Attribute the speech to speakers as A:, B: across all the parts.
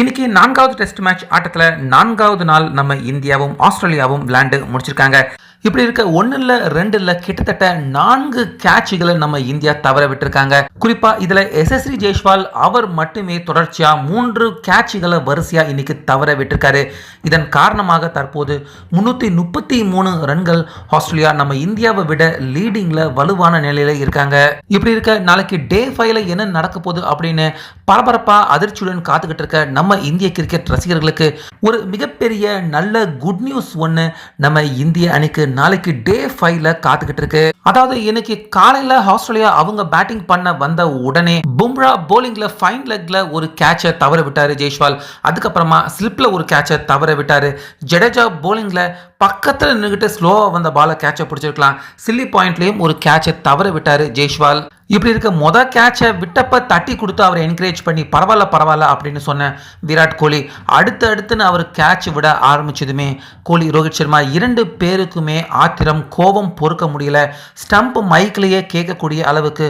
A: இன்னைக்கு 4வது test match ஆட்டத்தில் 4வது நாள் நம்ம இந்தியாவும் ஆஸ்திரேலியாவும் விளையாண்டு முடிச்சிருக்காங்க. இப்படி இருக்க 1 இல்ல 2 இல்ல கிட்டத்தட்ட 4 கேட்சுகளை நம்ம இந்தியா தவற விட்டுருக்காங்க. குறிப்பா இதுல எஸ்எஸ்வி ஜெய்ஸ்வால் அவர் மட்டுமே தொடர்ச்சியா 3 கேட்சுகளை வரிசையா இன்னைக்கு தவற விட்டுருக்காரு. இதன் காரணமாக தற்போது 333 ரன்கள் ஆஸ்திரேலியா நம்ம இந்தியாவை விட லீடிங்ல வலுவான நிலையில இருக்காங்க. இப்படி இருக்க நாளைக்கு டே 5ல என்ன நடக்க போகுது அப்படின்னு பரபரப்பா அதிர்ச்சியுடன் காத்துக்கிட்டு இருக்க நம்ம இந்திய கிரிக்கெட் ரசிகர்களுக்கு ஒரு மிகப்பெரிய நல்ல குட் நியூஸ் ஒன்று நம்ம இந்திய அணிக்கு நாளைக்கு டே 5ல காத்துக்கிட்டு இருக்கு. அதாவது இன்னைக்கு காலையில ஆஸ்திரேலியா அவங்க பேட்டிங் பண்ண வந்த உடனே பும்ரா போலிங்ல ஃபைன் லெக்ல ஒரு கேட்சை தவற விட்டாரு ஜெய்ஸ்வால். அதுக்கப்புறமா ஸ்லிப்ல ஒரு கேட்சை தவற விட்டாரு. ஜடேஜா போலிங்ல பக்கத்தில் நின்றுகிட்டு ஸ்லோவா வந்த பாலை கேட்சை பிடிச்சிருக்கலாம். சில்லி பாயிண்ட்லயும் ஒரு கேட்சை தவற விட்டாரு ஜெய்ஸ்வால். இப்படி இருக்க மொதல் கேட்சை விட்டப்ப தட்டி கொடுத்து அவரை என்கரேஜ் பண்ணி பரவாயில்ல அப்படின்னு சொன்ன விராட் கோலி அடுத்துன்னு அவர் கேட்ச் விட ஆரம்பிச்சதுமே கோலி ரோஹித் சர்மா 2 பேருக்குமே ஆத்திரம் கோபம் பொறுக்க முடியல. ஸ்டம்ப் மைக்கிலேயே கேட்கக்கூடிய அளவுக்கு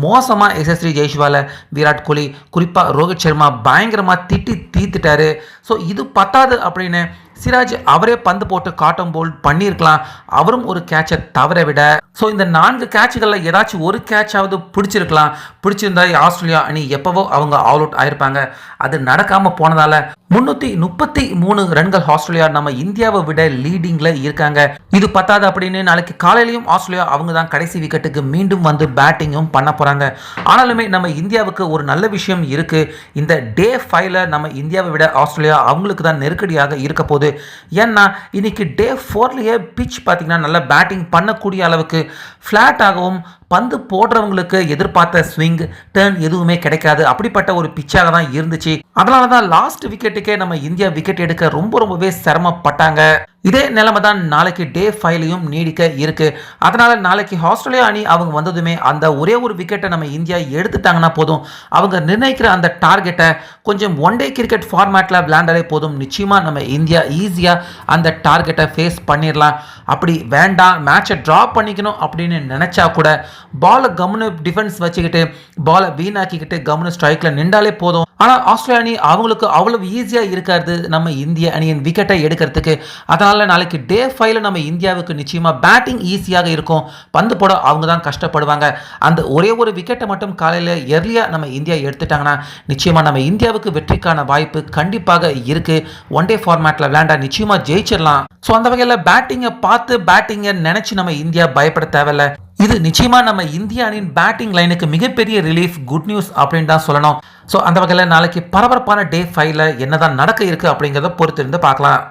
A: மோசமா எஸ்எஸ்வி ஜெய்ஸ்வாலை விராட் கோலி குறிப்பா ரோஹித் சர்மா பயங்கரமா திட்டி தீர்த்துட்டாரு. ஸோ இது பத்தாது அப்படின்னு சிராஜ் அவரே பந்து போட்டு காட்டம் போல்ட் பண்ணியிருக்கலாம். அவரும் ஒரு கேட்சை தவற விட ஸோ இந்த 4 கேட்சுகளில் ஏதாச்சும் ஒரு கேட்சாவது பிடிச்சிருந்தா ஆஸ்திரேலியா அணி எப்பவோ அவங்க ஆல் அவுட் ஆயிருப்பாங்க. அது நடக்காமல் போனதால 333 ரன்கள் ஆஸ்திரேலியா நம்ம இந்தியாவை விட லீடிங்ல இருக்காங்க. இது பத்தாது அப்படின்னு நாளைக்கு காலையிலையும் ஆஸ்திரேலியா அவங்க தான் கடைசி விக்கெட்டுக்கு மீண்டும் வந்து பேட்டிங்கும் பண்ண போறாங்க. ஆனாலுமே நம்ம இந்தியாவுக்கு ஒரு நல்ல விஷயம் இருக்கு. இந்த டே 5ல நம்ம இந்தியாவை விட ஆஸ்திரேலியா அவங்களுக்கு தான் நெருக்கடியாக இருக்க போகுது. ஏன்னா இன்னைக்கு டே 4லயே பிச் பார்த்தீங்கன்னா நல்லா பேட்டிங் பண்ணக்கூடிய அளவுக்கு ஃப்ளாட்டாகவும் பந்து போடுறவங்களுக்கு எதிர்பார்த்த ஸ்விங் டர்ன் எதுவுமே கிடைக்காது. அப்படிப்பட்ட ஒரு பிச்சாக தான் இருந்துச்சு. அதனால தான் லாஸ்ட் விக்கெட்டுக்கே நம்ம இந்தியா விக்கெட் எடுக்க ரொம்பவே சிரமப்பட்டாங்க. இதே நிலைமை தான் நாளைக்கு டே 5லையும் நீடிக்க இருக்கு. அதனால நாளைக்கு ஆஸ்திரேலியா அணி அவங்க வந்ததுமே அந்த ஒரே ஒரு விக்கெட்டை நம்ம இந்தியா எடுத்துட்டாங்கன்னா போதும். அவங்க நிர்ணயிக்கிற அந்த டார்கெட்டை கொஞ்சம் ஒன் டே கிரிக்கெட் ஃபார்மேட்ல விளையாண்டாலே போதும். நிச்சயமா நம்ம இந்தியா ஈஸியா அந்த டார்கெட்டை ஃபேஸ் பண்ணிடலாம். அப்படி வேண்டாம் மேட்சை ட்ராப் பண்ணிக்கணும் அப்படின்னு நினைச்சா கூட பாலை கம்னு டிஃபென்ஸ் வச்சுக்கிட்டு பாலை வீணாக்கிக்கிட்டு கம்னு ஸ்ட்ரைக்ல நின்றாலே போதும். ஆனால் ஆஸ்திரேலியா அணி அவங்களுக்கு அவ்வளவு ஈஸியாக இருக்காது நம்ம இந்திய அணியின் விக்கெட்டை எடுக்கிறதுக்கு. அதனால நாளைக்கு டே 5ல நம்ம இந்தியாவுக்கு நிச்சயமா பேட்டிங் ஈஸியாக இருக்கும். பந்து போட அவங்க தான் கஷ்டப்படுவாங்க. அந்த ஒரே ஒரு விக்கெட்டை மட்டும் காலையில் எர்லியா நம்ம இந்தியா எடுத்துட்டாங்கன்னா நிச்சயமா நம்ம இந்தியாவுக்கு வெற்றிக்கான வாய்ப்பு கண்டிப்பாக இருக்கு. ஒன் டே ஃபார்மேட்ல விளையாண்டா நிச்சயமா ஜெயிச்சிடலாம். ஸோ அந்த வகையில் பேட்டிங்கை நினைச்சு நம்ம இந்தியா பயப்பட தேவையில்ல. இது நிச்சயமா நம்ம இந்திய அணியின் பேட்டிங் லைனுக்கு மிகப்பெரிய ரிலீஃப் குட் நியூஸ் அப்படின்னு தான் சொல்லணும். ஸோ அந்த வகையில் நாளைக்கு பரபரப்பான டே 5ல என்னதான் நடக்க இருக்கு அப்படிங்கிறத பொறுத்திருந்து பார்க்கலாம்.